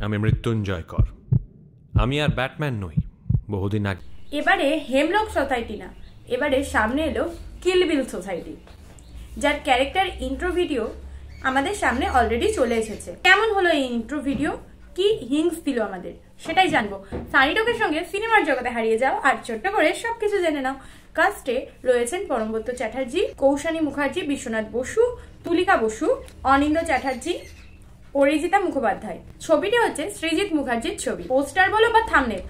আমি মৃত্যুঞ্জয় কর। আমি আর ব্যাটম্যান নই, বহুদিন আগে। এবারে হেমলক সোসাইটি না, এবারে সামনে এলো কিল বিল সোসাইটি, যার ক্যারেক্টার ইন্ট্রো ভিডিও আমাদের সামনে অলরেডি চলে এসেছে। কেমন হলো এই ইন্ট্রো ভিডিও, কি হিংস দিল আমাদের, সেটাই জানবো। সানি টকের সঙ্গে সিনেমার জগতে হারিয়ে যাও আর ছোট্ট করে সবকিছু জেনে নাও। কাস্টে রয়েছেন পরমব্রত চ্যাটার্জি, কৌশানী মুখার্জি, বিশ্বনাথ বসু, তুলিকা বসু, অনিন্দ চ্যাটার্জি, অরিজিতা মুখোপাধ্যায়। ছবিটি হচ্ছে সৃজিত মুখার্জির ছবি। পোস্টার বলো বা থাম্বনেল,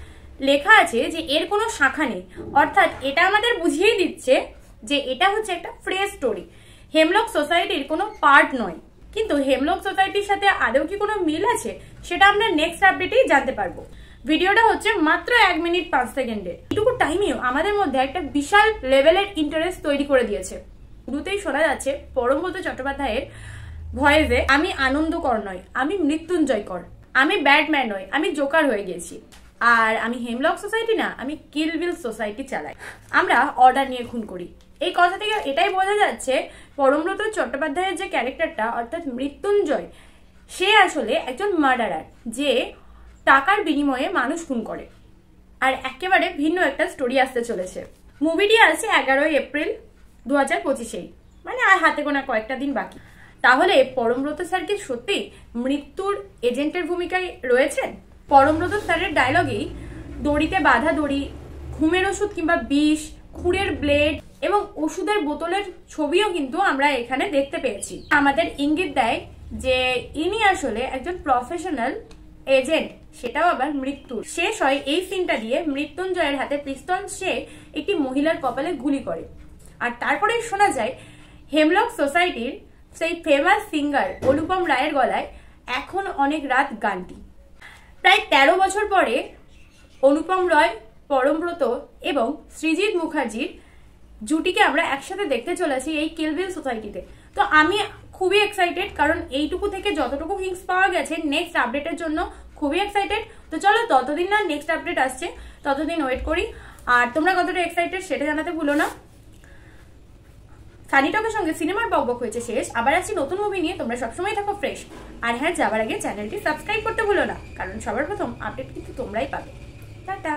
লেখা আছে যে এর কোনো শাখা নেই, অর্থাৎ এটা আমাদের বুঝিয়ে দিচ্ছে যে এটা হচ্ছে একটা ফ্রেশ স্টোরি, হেমলক সোসাইটির কোনো পার্ট নয়। কিন্তু হেমলক সোসাইটির সাথে আদৌ কি কোনো মিল আছে, সেটা আমরা নেক্সট আপডেটেই জানতে পারবো। ভিডিওটা হচ্ছে মাত্র 1 মিনিট 5 সেকেন্ডের। এটুকু টাইমেও আমাদের মধ্যে একটা বিশাল লেভেলের ইন্টারেস্ট তৈরি করে দিয়েছে। শুরুতেই শোনা যাচ্ছে পরমব্রত চট্টোপাধ্যায়ের ভয়েসে, আমি আনন্দকর নয়, আমি মৃত্যুঞ্জয় কর, আমি ব্যাটম্যান নয়, আমি জোকার হয়ে গেছি, আর আমি হেমলক সোসাইটি না, আমি কিল বিল সোসাইটি চালাই। আমরা অর্ডার নিয়ে খুন করি। এই কথা থেকে এটাই বোঝা যাচ্ছে পরমব্রত চট্টোপাধ্যায়ের যে ক্যারেক্টারটা অর্থাৎ মৃত্যুঞ্জয়, সে আসলে একজন মার্ডারার, যে টাকার বিনিময়ে মানুষ খুন করে। আর একেবারে ভিন্ন একটা স্টোরি আসতে চলেছে। মুভিটি আসছে 11 এপ্রিল 2025, মানে আর হাতে গোনা কয়েকটা দিন বাকি। তাহলে পরমব্রত স্যার কি সত্যি মৃত্যুর এজেন্টের ভূমিকায় রয়েছেন? পরমব্রত স্যারের ডায়লগেই দড়িতে বাঁধা দড়ি, ঘুমের ওষুধ কিংবা বিষ, খুঁড়ের ব্লেড এবং ওষুধের বোতলের ছবিও কিন্তু আমরা এখানে দেখতে পেয়েছি। আমাদের ইঙ্গিত দেয় যে ইনি আসলে একজন প্রফেশনাল এজেন্ট, সেটাও আবার মৃত্যুর। শেষ হয় এই সিনটা দিয়ে মৃত্যুঞ্জয়ের হাতে পিস্তল সে একটি মহিলার কপালে গুলি করে। আর তারপরে শোনা যায় হেমলক সোসাইটির সেই ফেমাস সিঙ্গার অনুপম রায়ের গলায় এখন অনেক রাত গানটি। প্রায় 13 বছর পরে অনুপম রয়, পরমব্রত এবং সৃজিত মুখার্জির জুটিকে আমরা একসাথে দেখতে চলেছি এই কিল বিল সোসাইটিতে। তো আমি খুবই এক্সাইটেড, কারণ এইটুকু থেকে যতটুকু হিংস পাওয়া গেছে নেক্সট আপডেটের জন্য খুবই এক্সাইটেড। তো চলো, ততদিন না নেক্সট আপডেট আসছে, ততদিন ওয়েট করি। আর তোমরা কতটা এক্সাইটেড সেটা জানাতে ভুলো না। সানি টকের সঙ্গে সিনেমার বকবক হয়েছে শেষ, আবার আসছি নতুন মুভি নিয়ে। তোমরা সবসময় থাকো ফ্রেশ। আর হ্যাঁ, যাবার আগে চ্যানেলটি সাবস্ক্রাইব করতে ভুলো না, কারণ সবার প্রথম আপডেট কিন্তু তোমরাই পাবে। টাটা।